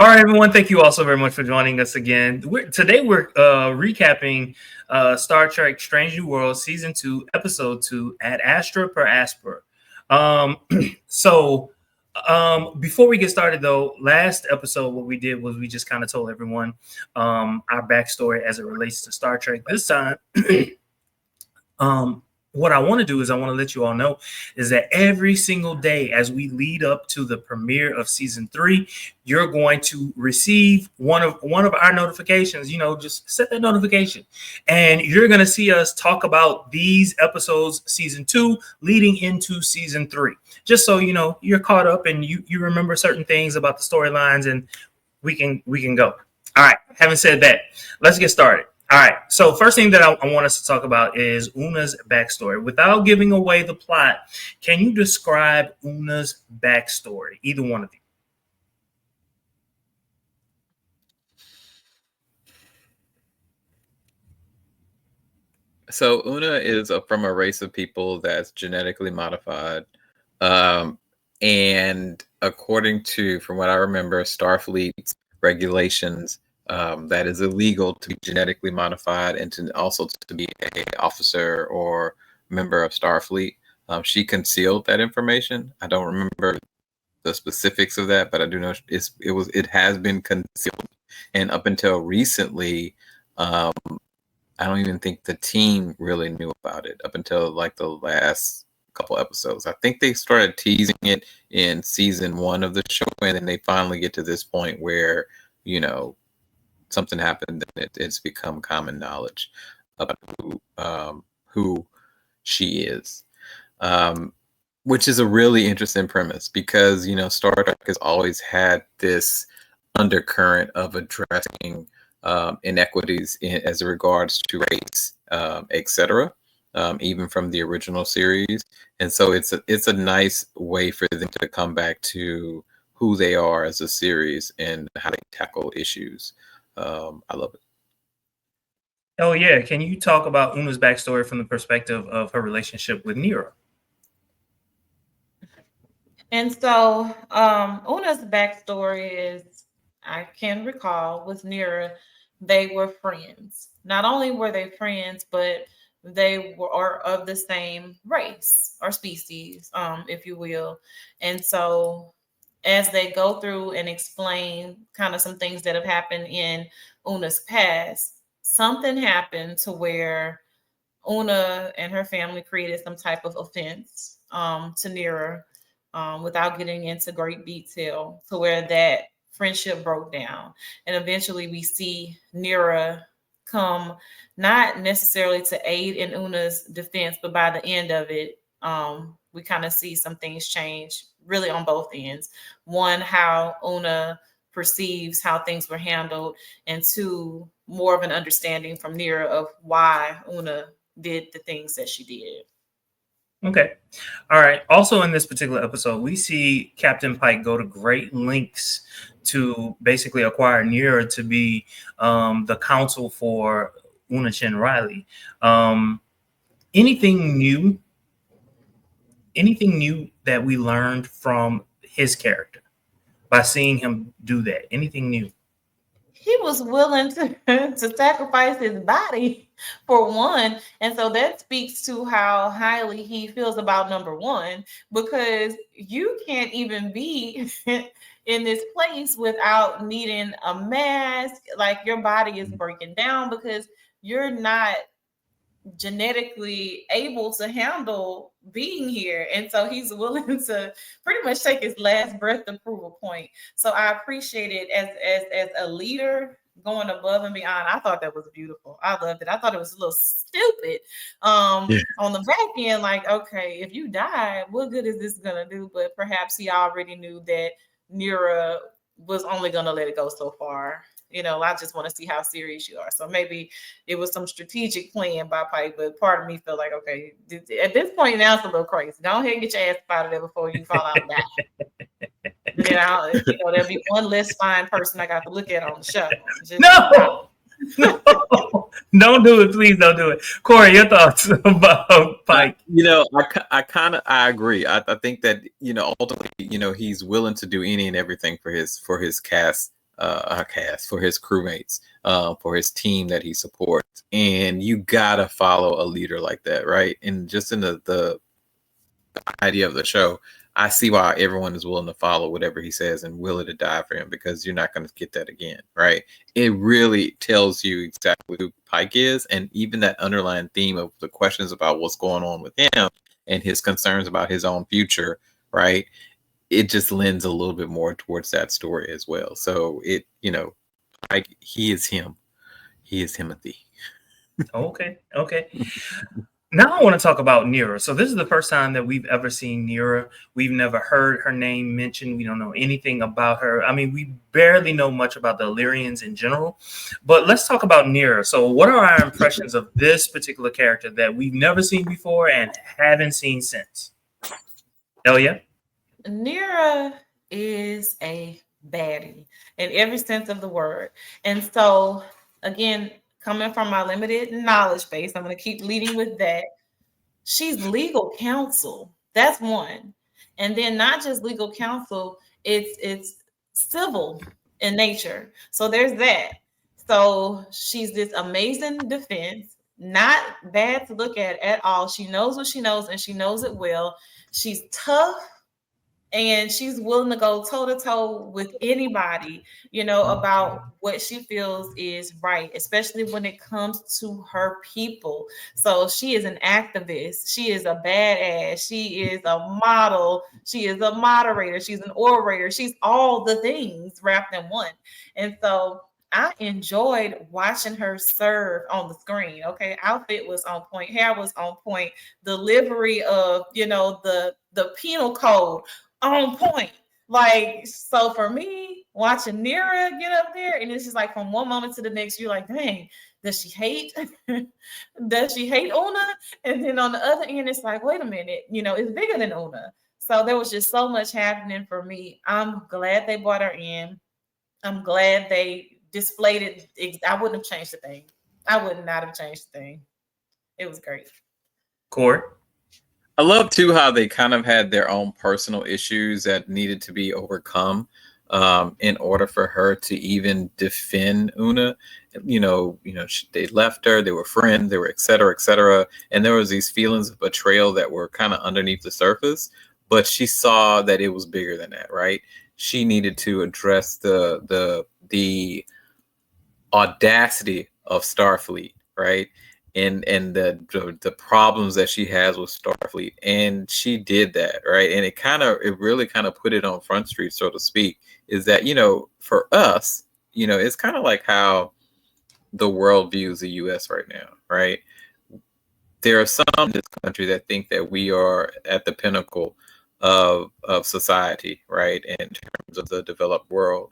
All right, everyone. Thank you all so very much for joining us again. Today we're recapping Star Trek Strange New Worlds Season 2, Episode 2 at Astra per Aspera. Um, so before we get started, though, last episode, what we did was we just kind of told everyone our backstory as it relates to Star Trek. This time, what I want to do is I want to let you all know is that every single day as we lead up to the premiere of season 3, you're going to receive one of our notifications. Just set that notification, and you're going to see us talk about these episodes, season 2, leading into season 3. Just so you're caught up and you remember certain things about the storylines, and we can go. All right. Having said that, let's get started. All right, so first thing that I want us to talk about is Una's backstory. Without giving away the plot, can you describe Una's backstory? Either one of you. So Una is from a race of people that's genetically modified. And according to, from what I remember, Starfleet's regulations, that is illegal to be genetically modified and to be an officer or member of Starfleet. She concealed that information. I don't remember the specifics of that, but I do know it has been concealed. And up until recently, I don't even think the team really knew about it up until like the last couple episodes. I think they started teasing it in season 1 of the show, and then they finally get to this point where something happened and it's become common knowledge about who she is, which is a really interesting premise because Star Trek has always had this undercurrent of addressing inequities as regards to race, etc. Even from the original series, and so it's a nice way for them to come back to who they are as a series and how they tackle issues. I love it. Oh yeah, can you talk about Una's backstory from the perspective of her relationship with Nira? And so Una's backstory is, I can recall, with Nira, they were friends. Not only were they friends, but they are of the same race or species, if you will. And so as they go through and explain kind of some things that have happened in Una's past, something happened to where Una and her family created some type of offense to Nira, without getting into great detail, to where that friendship broke down. And eventually we see Nira come not necessarily to aid in Una's defense, but by the end of it, we kind of see some things change really on both ends. One, how Una perceives how things were handled, and 2, more of an understanding from Nira of why Una did the things that she did. Okay. All right. Also in this particular episode, we see Captain Pike go to great lengths to basically acquire Nira to be the counsel for Una Chen Riley. Anything new that we learned from his character by seeing him do that? Anything new? He was willing to sacrifice his body for one. And so that speaks to how highly he feels about number one, because you can't even be in this place without needing a mask. Like, your body is breaking down because you're not genetically able to handle being here. And so he's willing to pretty much take his last breath to prove a point. So I appreciate it as a leader, going above and beyond. I thought that was beautiful. I loved it. I thought it was a little stupid on the back end, like, okay, if you die, what good is this gonna do? But perhaps he already knew that Nira was only gonna let it go so far. I just want to see how serious you are. So maybe it was some strategic plan by Pike, but part of me felt like, okay, at this point now it's a little crazy. Go ahead and get your ass out of there before you fall out and die. There'll be one less fine person I got to look at on the show. No, don't do it. Please don't do it. Corey, your thoughts about Pike? I agree. I think that ultimately, he's willing to do any and everything for his cast cast, for his crewmates, for his team that he supports. And you gotta follow a leader like that, right? And just in the idea of the show, I see why everyone is willing to follow whatever he says and willing to die for him, because you're not going to get that again, right? It really tells you exactly who Pike is, and even that underlying theme of the questions about what's going on with him and his concerns about his own future, right? It just lends a little bit more towards that story as well. So it, Pike, he is him. He is Timothy. Okay. Now I want to talk about Nira. So this is the first time that we've ever seen Nira. We've never heard her name mentioned. We don't know anything about her. I mean, we barely know much about the Illyrians in general. But let's talk about Nira. So what are our impressions of this particular character that we've never seen before and haven't seen since? Elia? Nira is a baddie in every sense of the word. And so, again, coming from my limited knowledge base, I'm going to keep leading with that. She's legal counsel. That's one. And then not just legal counsel, it's civil in nature. So there's that. So she's this amazing defense, not bad to look at all. She knows what she knows and she knows it well. She's tough and she's willing to go toe to toe with anybody, about what she feels is right, especially when it comes to her people. So she is an activist. She is a badass. She is a model. She is a moderator. She's an orator. She's all the things wrapped in one. And so I enjoyed watching her serve on the screen. Okay, outfit was on point, hair was on point, delivery of the penal code on point. Like, so for me, watching Nira get up there, and it's just like from one moment to the next, you're like, dang, does she hate? Does she hate Una? And then on the other end, it's like, wait a minute, it's bigger than Una. So there was just so much happening for me. I'm glad they brought her in. I'm glad they displayed it. I wouldn't have changed a thing. I would not have changed a thing. It was great. Corey? I love too how they kind of had their own personal issues that needed to be overcome in order for her to even defend Una. They left her, they were friends, they were et cetera, and there was these feelings of betrayal that were kind of underneath the surface. But she saw that it was bigger than that, right? She needed to address the audacity of Starfleet, right? And the problems that she has with Starfleet, and she did that, right? And it really kind of put it on Front Street, so to speak. Is that for us, it's kind of like how the world views the U.S. right now, right? There are some in this country that think that we are at the pinnacle of society, right, in terms of the developed world.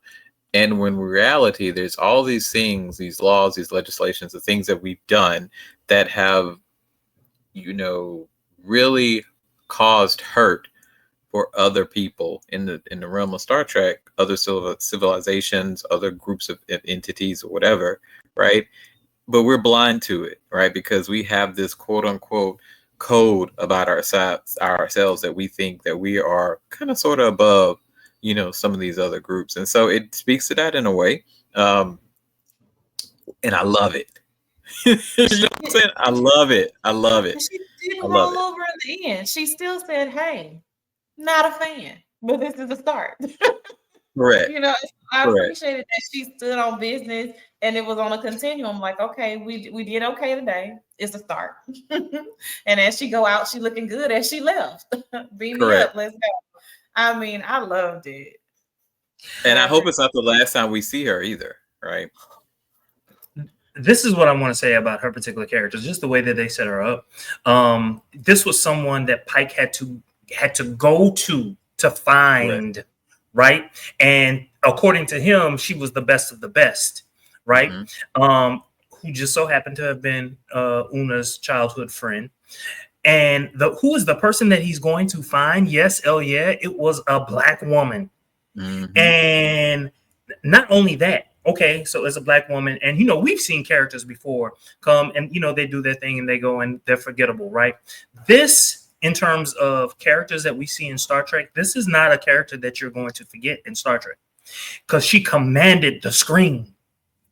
And when in reality, there's all these things, these laws, these legislations, the things that we've done that have, really caused hurt for other people in the realm of Star Trek, other civilizations, other groups of entities or whatever, right? But we're blind to it, right? Because we have this quote unquote code about ourselves that we think that we are kind of sort of above some of these other groups. And so it speaks to that in a way. And I love it. You know what I'm saying? I love it. She didn't roll over in the end. She still said, hey, not a fan, but this is a start. Correct. I appreciated that she stood on business and it was on a continuum. Like, okay, we did okay today. It's a start. And as she go out, she looking good as she left. Beam me up. Let's go. I mean, I loved it. And I hope it's not the last time we see her either, right? This is what I want to say about her particular character, just the way that they set her up. This was someone that Pike had to go to find, right? And according to him, she was the best of the best, right? Mm-hmm. Who just so happened to have been Una's childhood friend. And who is the person that he's going to find? Yes, it was a Black woman. Mm-hmm. And not only that, okay, so it's a Black woman, and we've seen characters before come and they do their thing and they go and they're forgettable, right? This, in terms of characters that we see in Star Trek, this is not a character that you're going to forget in Star Trek. because she commanded the screen.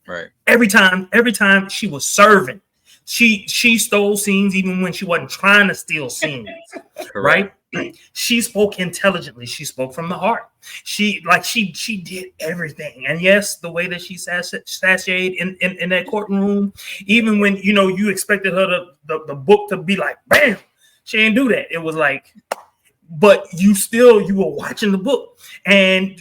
Right. Every time she was serving, she stole scenes even when she wasn't trying to steal scenes. Correct. Right? She spoke intelligently. She spoke from the heart. She did everything. And yes, the way that she sashayed in that courtroom, even when you expected her the book to be like bam, she didn't do that. It was like, but you were watching the book, and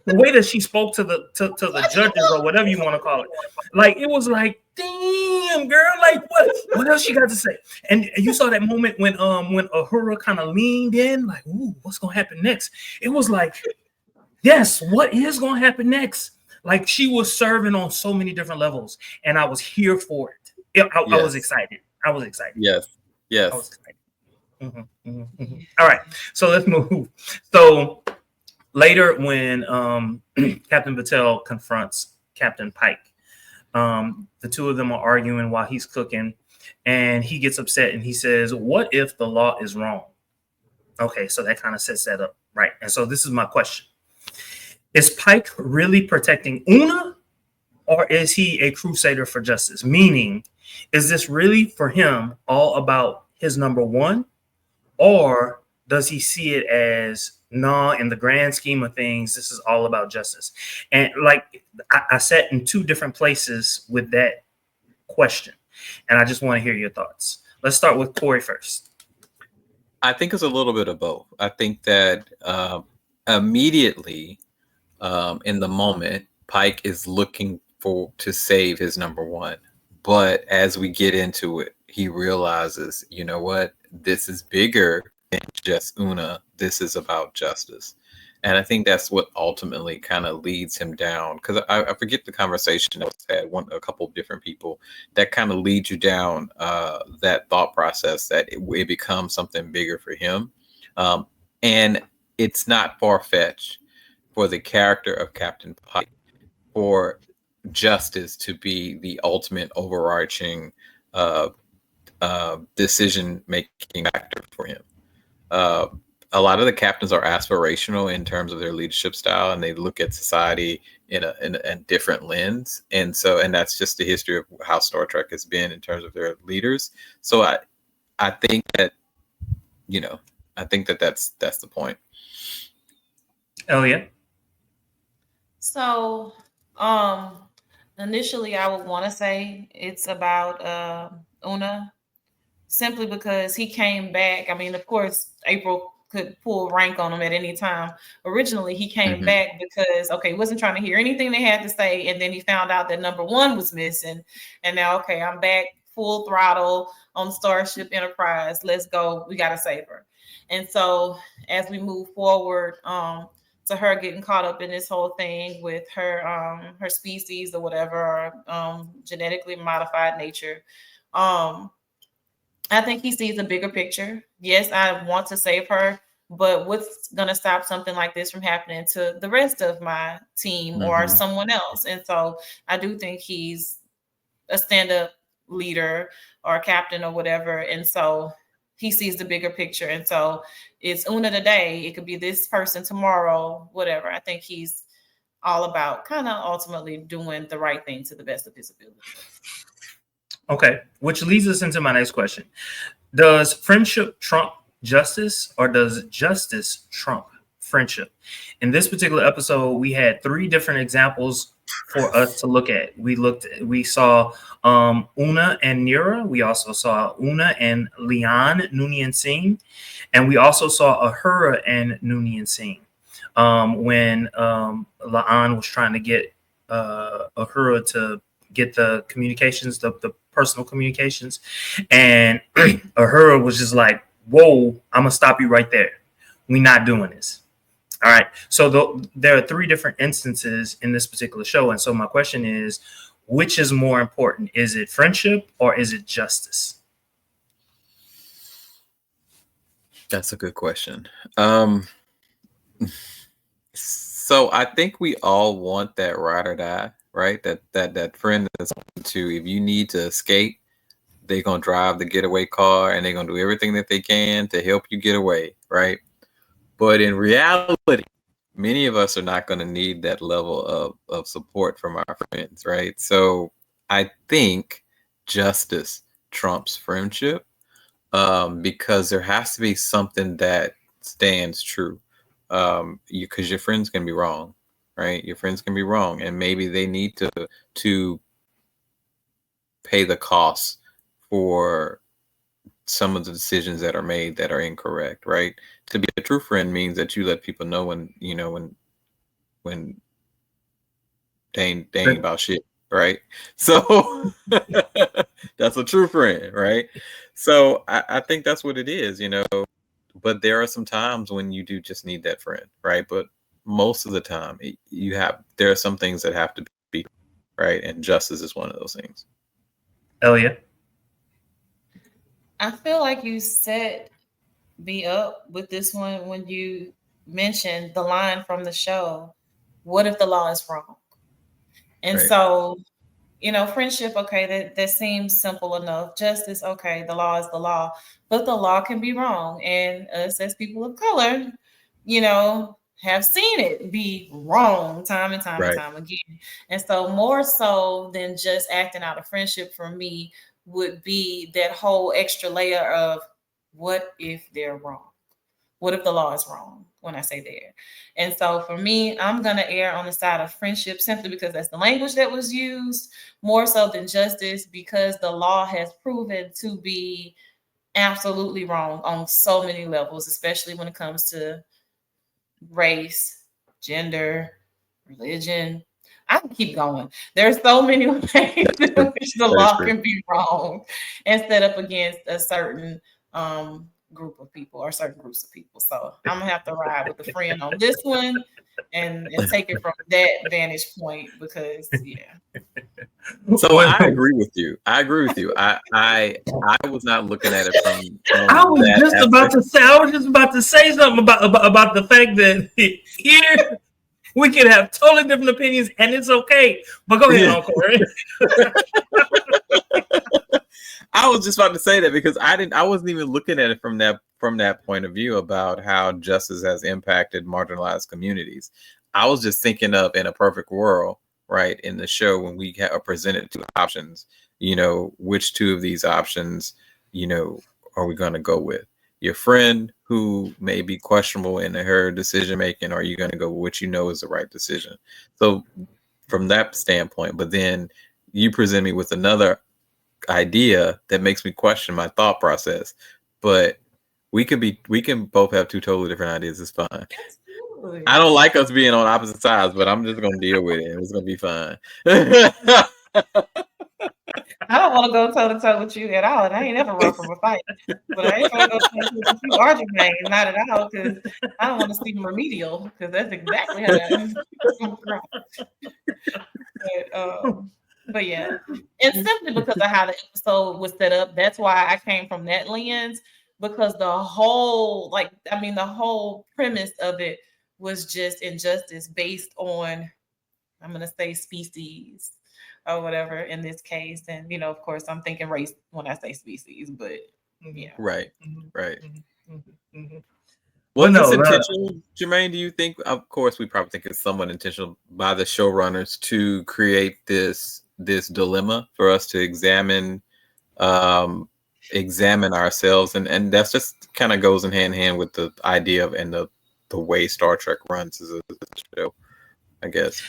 the way that she spoke to the judges or whatever you want to call it, like it was like, damn girl, like what else she got to say? And you saw that moment when Uhura kind of leaned in, like, ooh, what's gonna happen next? It was like, yes, what is gonna happen next? Like she was serving on so many different levels, and I was here for it. I was excited. I was excited. Yes. I was excited. All right, so let's move. So later, when Captain Batel confronts Captain Pike, the two of them are arguing while he's cooking, and he gets upset and he says, "What if the law is wrong?" Okay, so that kind of sets that up, right? And so this is my question: is Pike really protecting Una, or is he a crusader for justice? Meaning, is this really for him all about his number one? Or does he see it as, nah, in the grand scheme of things, this is all about justice? And like, I sat in two different places with that question, and I just want to hear your thoughts. Let's start with Corey first. I think it's a little bit of both. I think that immediately in the moment, Pike is looking to save his number one. But as we get into it, he realizes, you know what? This is bigger than just Una. This is about justice. And I think that's what ultimately kind of leads him down. Because I forget the conversation that was had, a couple of different people that kind of lead you down that thought process that it becomes something bigger for him. And it's not far-fetched for the character of Captain Pike for justice to be the ultimate overarching decision-making factor for him. A lot of the captains are aspirational in terms of their leadership style, and they look at society in a different lens. And that's just the history of how Star Trek has been in terms of their leaders. So I think that, that's the point. Oh yeah. So, initially, I would want to say it's about Una, simply because he came back. I mean, of course, April could pull rank on him at any time. Originally, he came back because, he wasn't trying to hear anything they had to say, and then he found out that number one was missing, and now, I'm back full throttle on Starship Enterprise. Let's go. We got to save her. And so, as we move forward, to her getting caught up in this whole thing with her species or whatever, or genetically modified nature. I think he sees a bigger picture. Yes, I want to save her, but what's going to stop something like this from happening to the rest of my team or someone else? And so I do think he's a stand-up leader or a captain or whatever. And so he sees the bigger picture. And so it's Una today. It could be this person tomorrow, whatever. I think he's all about kind of ultimately doing the right thing to the best of his ability. Okay, which leads us into my next question. Does friendship trump justice, or does justice trump friendship? In this particular episode, we had three different examples for us to look at. We saw Una and Nira. We also saw Una and Leon, Noonien Singh. And we also saw Uhura and Noonien Singh when Leon was trying to get Uhura to get the communications, the personal communications. And Uhura was just like, whoa, I'm going to stop you right there. We're not doing this. All right. So there are three different instances in this particular show. And so my question is, which is more important? Is it friendship or is it justice? That's a good question. So I think we all want that ride or die, right? That friend that's to, if you need to escape, they're going to drive the getaway car and they're going to do everything that they can to help you get away, right? But in reality, many of us are not going to need that level of support from our friends, right? So I think justice trumps friendship, because there has to be something that stands true. Because your friends can be wrong, right? Your friends can be wrong, and maybe they need to pay the cost for some of the decisions that are made that are incorrect, right? To be a true friend means that you let people know when they ain't about shit, right? So that's a true friend, right? So I think that's what it is, but there are some times when you do just need that friend, right? But most of the time there are some things that have to be right, and justice is one of those things. Elliot. I feel like you set me up with this one when you mentioned the line from the show, what if the law is wrong? And Right. so, friendship, okay, that seems simple enough. Justice, okay, the law is the law, but the law can be wrong. And us as people of color, have seen it be wrong time and time and Right. time again. And so, more so than just acting out of friendship for me would be that whole extra layer of what if they're wrong? What if the law is wrong when I say there? And so for me, I'm going to err on the side of friendship simply because that's the language that was used more so than justice, because the law has proven to be absolutely wrong on so many levels, especially when it comes to race, gender, religion. I can keep going. There's so many ways in which the That is law true. can be wrong and set up against a certain group of people or certain groups of people. So I'm gonna have to ride with the friend on this one and take it from that vantage point because So I agree with you. I was not looking at it from I was that just about aspect. to say. I was just about to say something about the fact that here we can have totally different opinions, and it's okay. But go ahead, Yeah. Uncle. I was just about to say that because I wasn't even looking at it from that point of view about how justice has impacted marginalized communities. I was just thinking of, in a perfect world, right, in the show when we are presented two options, which two of these options, are we going to go with? Your friend who may be questionable in her decision making, or are you going to go with what you know is the right decision? So from that standpoint, but then you present me with another idea that makes me question my thought process. But we can both have two totally different ideas. It's fine. absolutely. I don't like us being on opposite sides, but I'm just gonna deal with it. It's gonna be fine. I don't want to go toe to toe with you at all, and I ain't ever run from a fight. But I ain't trying to go toe to toe with you or Jermaine, not at all, because I don't want to see remedial, because that's exactly how that is. But yeah, and simply because of how the episode was set up, that's why I came from that lens. Because the whole, the whole premise of it was just injustice based on, I'm gonna say, species or whatever in this case. And of course, I'm thinking race when I say species, but yeah. Right. Right. Well, Was this no, intentional, Jermaine? Do you think? Of course, we probably think it's somewhat intentional by the showrunners to create this dilemma for us to examine ourselves, and that's just kind of goes in hand with the idea of and the way Star Trek runs as a show, I guess.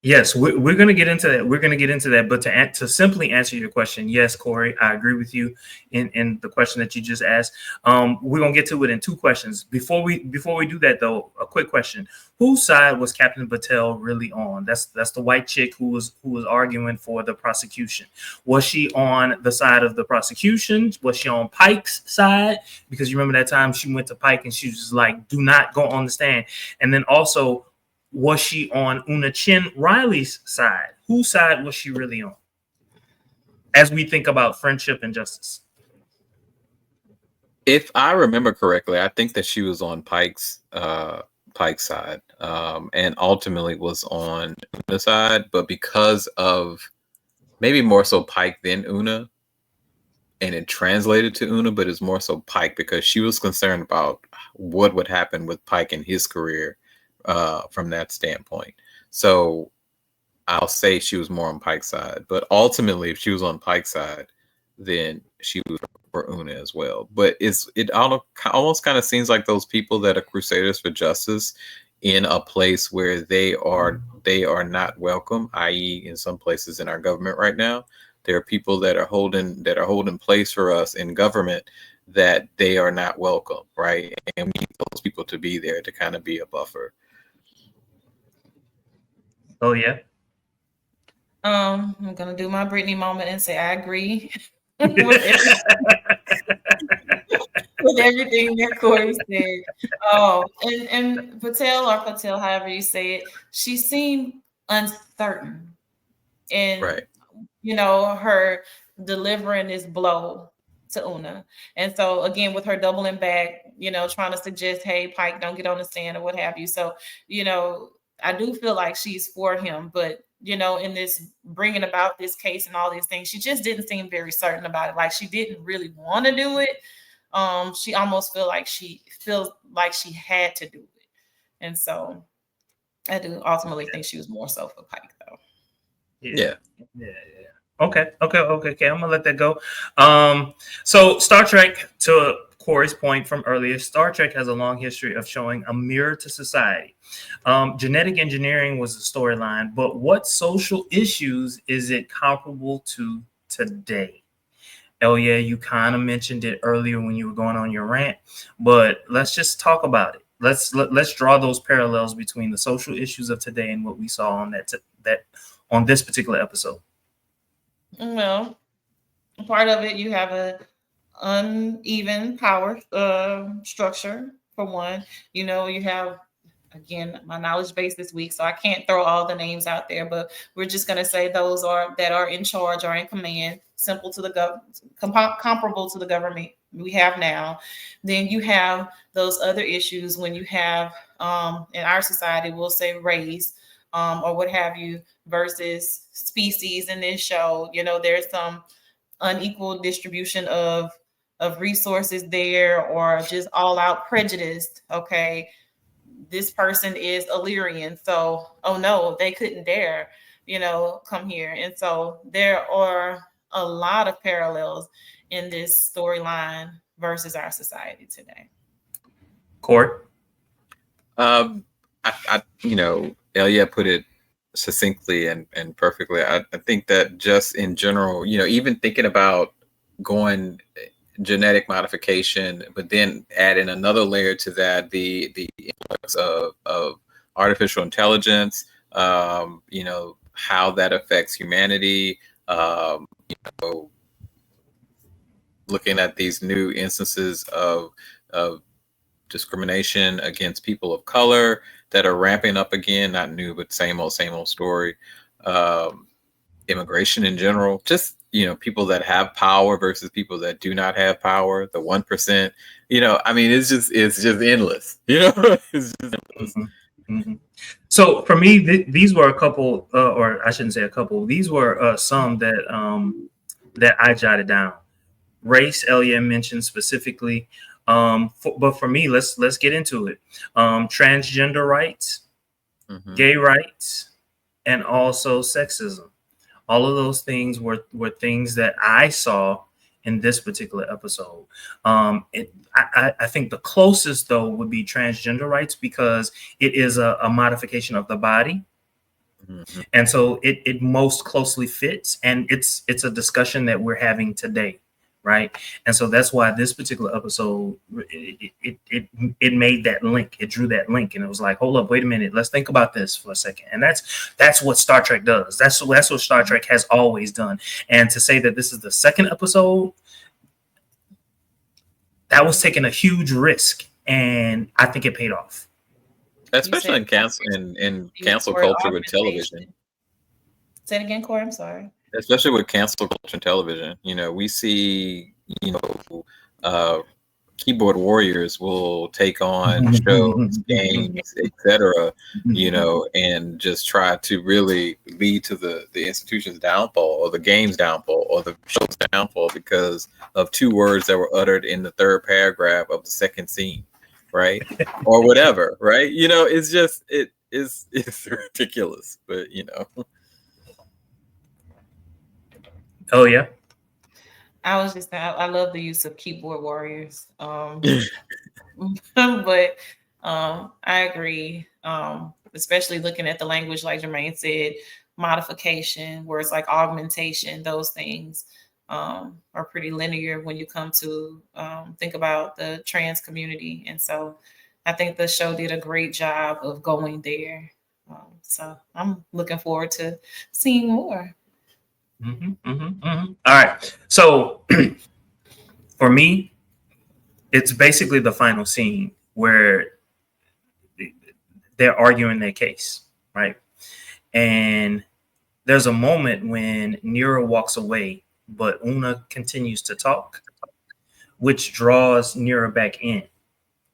yes, we're going to get into that. We're going to get into that. But to simply answer your question, yes, Corey, I agree with you in the question that you just asked. We're going to get to it in two questions. Before we do that, though, a quick question: whose side was Captain Battelle really on? That's the white chick who was arguing for the prosecution. Was she on the side of the prosecution? Was she on Pike's side? Because you remember that time she went to Pike and she was just like, "Do not go on the stand." And then also, was she on Una Chin Riley's side? Whose side was she really on? As we think about friendship and justice. If I remember correctly, I think that she was on Pike's side, and ultimately was on Una's side, but because of maybe more so Pike than Una, and it translated to Una, but it's more so Pike because she was concerned about what would happen with Pike in his career, from that standpoint. So I'll say she was more on Pike's side, but ultimately, if she was on Pike's side, then she was for Una as well. But it almost kind of seems like those people that are crusaders for justice in a place where they are not welcome, i.e., in some places in our government right now, there are people that are holding place for us in government that they are not welcome, right? And we need those people to be there to kind of be a buffer. Oh yeah. I'm gonna do my Brittany moment and say I agree with everything, with everything that Corey said. Oh, and Patel, however you say it, she seemed uncertain in Right. her delivering this blow to Una. And so again, with her doubling back, trying to suggest, hey, Pike, don't get on the stand or what have you. So, I do feel like she's for him, but in this bringing about this case and all these things, she just didn't seem very certain about it. Like she didn't really want to do it. She almost feels like she had to do it. And so I do ultimately think she was more so for Pike though. Yeah. Okay. I'm gonna let that go. So Star Trek, to Corey's point from earlier, Star Trek has a long history of showing a mirror to society. Genetic engineering was the storyline, but what social issues is it comparable to today? Oh yeah, you kind of mentioned it earlier when you were going on your rant, but let's just talk about it. Let's draw those parallels between the social issues of today and what we saw on that on this particular episode. Well, part of it, you have a uneven power structure for one. You have, again, my knowledge base this week, so I can't throw all the names out there, but we're just going to say those that are in charge or in command, simple to the comparable to the government we have now. Then you have those other issues when you have in our society, we'll say race or what have you versus species. In this show, there's some unequal distribution of resources there, or just all out prejudice. Okay, this person is Illyrian, so oh no, they couldn't dare come here. And so there are a lot of parallels in this storyline versus our society today. Corey? Elia put it succinctly and perfectly. I think that just in general, even thinking about going genetic modification, but then adding another layer to that, the influx of artificial intelligence, how that affects humanity, looking at these new instances of discrimination against people of color that are ramping up again, not new, but same old story. Immigration in general, just, people that have power versus people that do not have power, the 1%, it's just endless, it's just endless. Mm-hmm. So for me, these were a couple, or I shouldn't say a couple, these were some that I jotted down. Race, Elia mentioned specifically. But for me, let's get into it. Transgender rights, gay rights, and also sexism. All of those things were things that I saw in this particular episode. I think the closest, though, would be transgender rights, because it is a modification of the body. And so it most closely fits, and it's a discussion that we're having today, right? And so that's why this particular episode, it made that link. It drew that link, and it was like, hold up, wait a minute, let's think about this for a second. And that's what Star Trek does. That's what Star Trek has always done. And to say that this is the second episode, that was taking a huge risk, and I think it paid off. Especially in cancel culture with television. Say it again, Corey. I'm sorry. Especially with cancel culture and television, we see, keyboard warriors will take on shows, games, etc., and just try to really lead to the institution's downfall, or the game's downfall, or the show's downfall, because of two words that were uttered in the third paragraph of the second scene, right? Or whatever, right? You know, it's just it's ridiculous, but you know. Oh yeah. I was just I love the use of keyboard warriors. But I agree. Especially looking at the language, like Jermaine said, modification, words like augmentation, those things are pretty linear when you come to think about the trans community. And so I think the show did a great job of going there. So I'm looking forward to seeing more. All right. So for me, it's basically the final scene where they're arguing their case, right? And there's a moment when Nira walks away, but Una continues to talk, which draws Nira back in,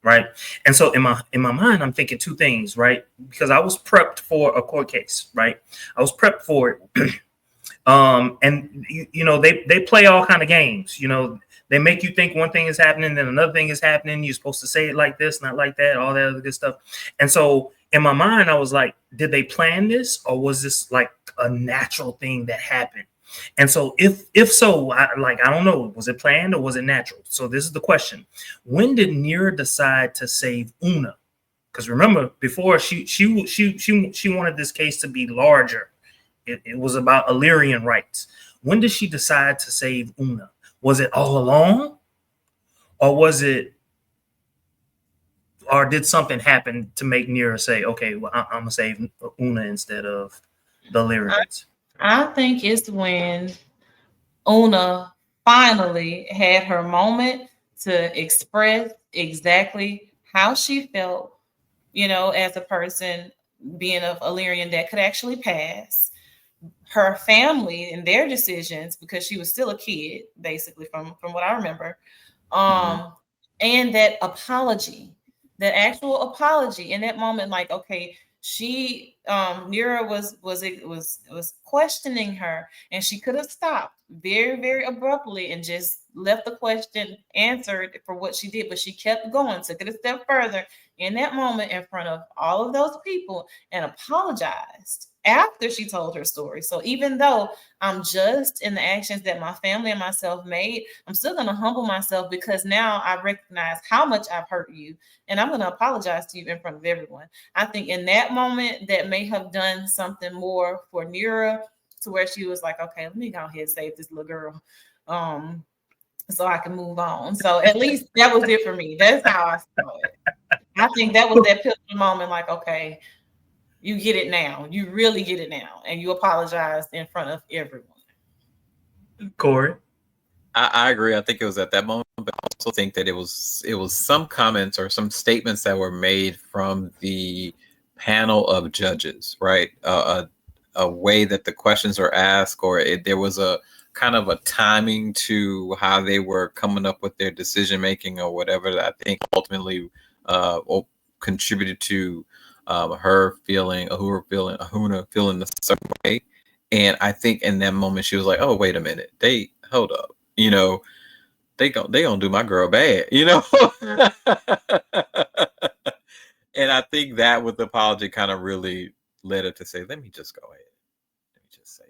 right? And so in my mind, I'm thinking two things, right? Because I was prepped for a court case, right? I was prepped for it. And you know, they play all kind of games. You know, they make you think one thing is happening, then another thing is happening. You're supposed to say it like this, not like that, all that other good stuff. And so in my mind, I was like, did they plan this, or was this like a natural thing that happened? And so if so, I don't know, was it planned or was it natural? So this is the question: when did Nira decide to save Una? Because remember, before she wanted this case to be larger. It was about Illyrian rights. When did she decide to save Una? Was it all along? Or was it, or did something happen to make Nira say, okay, well, I'm going to save Una instead of the Illyrians? I think it's when Una finally had her moment to express exactly how she felt, you know, as a person being of Illyrian that could actually pass. Her family and their decisions, because she was still a kid, basically, from what I remember. Um, and that apology, that actual apology in that moment, like, okay, she Nira was questioning her, and she could have stopped very, very abruptly and just left the question answered for what she did, but she kept going, took it a step further in that moment in front of all of those people and apologized after she told her story. So even though I'm just in the actions that my family and myself made, I'm still going to humble myself, because now I recognize how much I've hurt you, and I'm going to apologize to you in front of everyone. I think in that moment, that may have done something more for Nira, to where she was like, okay, let me go ahead and save this little girl, so I can move on. So at least that was it for me. That's how I saw it. I think that was that pivotal moment, like, okay, you get it now. You really get it now. And you apologize in front of everyone. Corey? I agree. I think it was at that moment, but I also think that it was some comments or some statements that were made from the panel of judges, right? A way that the questions were asked, or there was a kind of a timing to how they were coming up with their decision making or whatever, that I think ultimately contributed to her feeling, Ahuna feeling a certain way. And I think in that moment she was like, "Oh, wait a minute, hold up, you know, they gonna do my girl bad, you know." And I think that with the apology kind of really led her to say, "Let me just go ahead, let me just say,"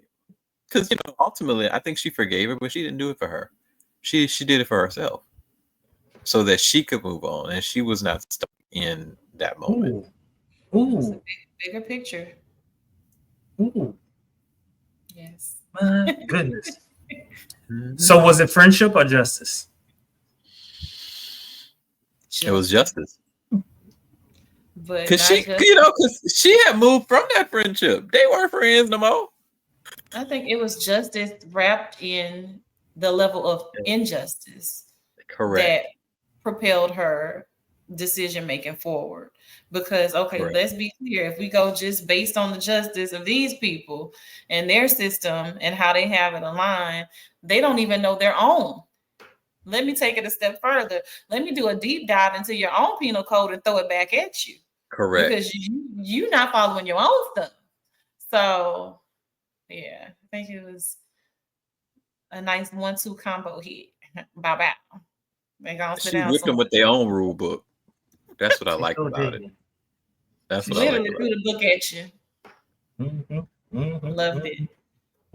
because you know, ultimately, I think she forgave her, but she didn't do it for her. She did it for herself, so that she could move on, and she was not stuck in that moment. Ooh. Bigger picture. Ooh. Yes. My goodness. So was it friendship or justice? It was justice. But because she had moved from that friendship. They weren't friends no more. I think it was justice wrapped in the level of injustice. Correct. That propelled her decision making forward. Because, okay, Correct. Let's be clear. If we go just based on the justice of these people and their system and how they have it aligned, they don't even know their own. Let me take it a step further. Let me do a deep dive into your own penal code and throw it back at you. Correct. Because you're not following your own stuff. So, yeah, I think it was a nice 1-2 combo hit. Bow. They gonna sit She down whipped them with their own rule book. That's what I like Sure about did. it. That's She what I like literally about threw it. the book at you. Loved it.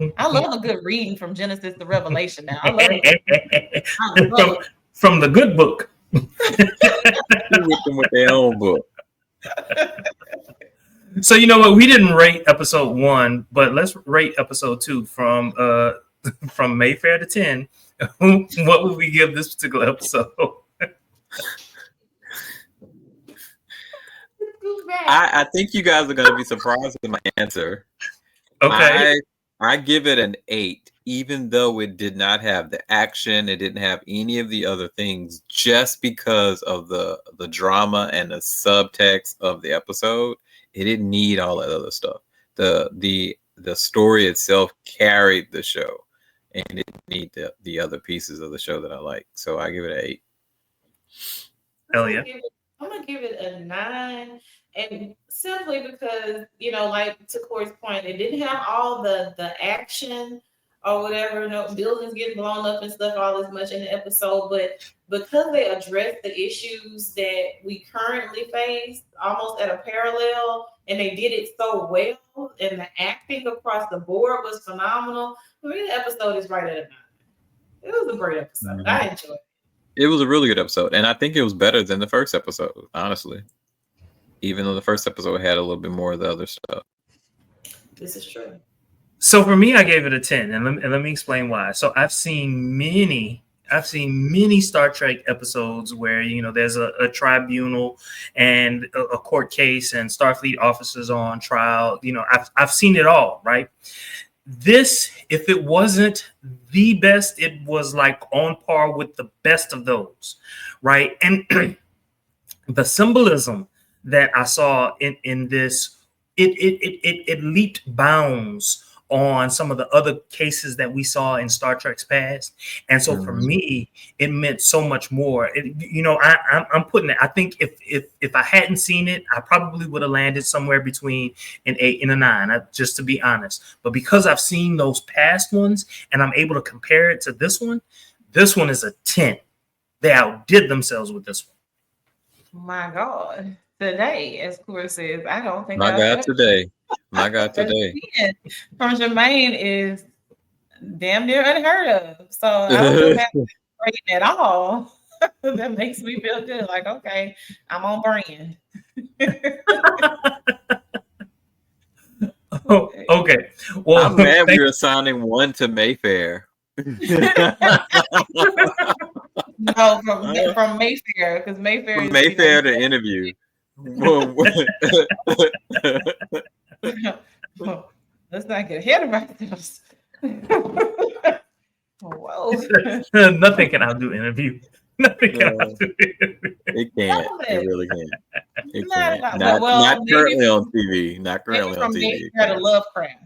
I Mm-hmm. love a good reading from Genesis to Revelation now. I love it. I love from the good book. She with them with their own book. So you know what? We didn't rate episode 1, but let's rate episode 2 from Mayfair to 10. What would we give this particular episode? I think you guys are going to be surprised with my answer. Okay. I give it an 8, even though it did not have the action, it didn't have any of the other things, just because of the drama and the subtext of the episode. It didn't need all that other stuff. The story itself carried the show, and it didn't need the other pieces of the show that I like. So I give it an 8. Hell yeah. I'm gonna give it a 9, and simply because, you know, like to Corey's point, it didn't have all the action or whatever, you know, buildings getting blown up and stuff all as much in the episode, but because they addressed the issues that we currently face almost at a parallel, and they did it so well, and the acting across the board was phenomenal. For me, the episode is right at a 9. It was a great episode. I enjoyed it. It was a really good episode, and I think it was better than the first episode, honestly. Even though the first episode had a little bit more of the other stuff. This is true. So for me, I gave it a 10, and let me explain why. So I've seen many Star Trek episodes where, you know, there's a tribunal and a court case and Starfleet officers on trial. You know, I've seen it all, right? This, if it wasn't the best, it was like on par with the best of those, right? And the symbolism that I saw in this, it leaped bounds on some of the other cases that we saw in Star Trek's past, and so for me, it meant so much more. You know, I'm putting it. I think if I hadn't seen it, I probably would have landed somewhere between an 8 and a 9, just to be honest. But because I've seen those past ones and I'm able to compare it to this one is a 10. They outdid themselves with this one. My God. Today, as Corey says, I don't think My God today. My God today. From Jermaine is damn near unheard of. So I don't feel bad rating at all. That makes me feel good. Like, okay, I'm on brand. Oh, okay. Well, I'm mad we were assigning 1 to Mayfair. No, from Mayfair, because Mayfair is Mayfair to interview. Let's not get ahead of ourselves. Whoa. Nothing can outdo interview. Nothing can outdo interview. It can't. It really can't. It Not can't. Not currently on TV. Not currently on TV. Mayfair to Lovecraft.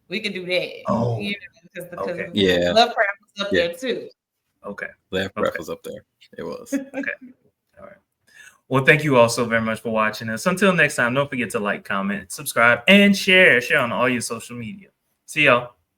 We could do that. Oh, you know, because okay. Yeah. Lovecraft was up there too. Okay. Lovecraft was up there. It was. Okay. All right. Well, thank you all so very much for watching us. Until next time, don't forget to like, comment, subscribe, and share. Share on all your social media. See y'all.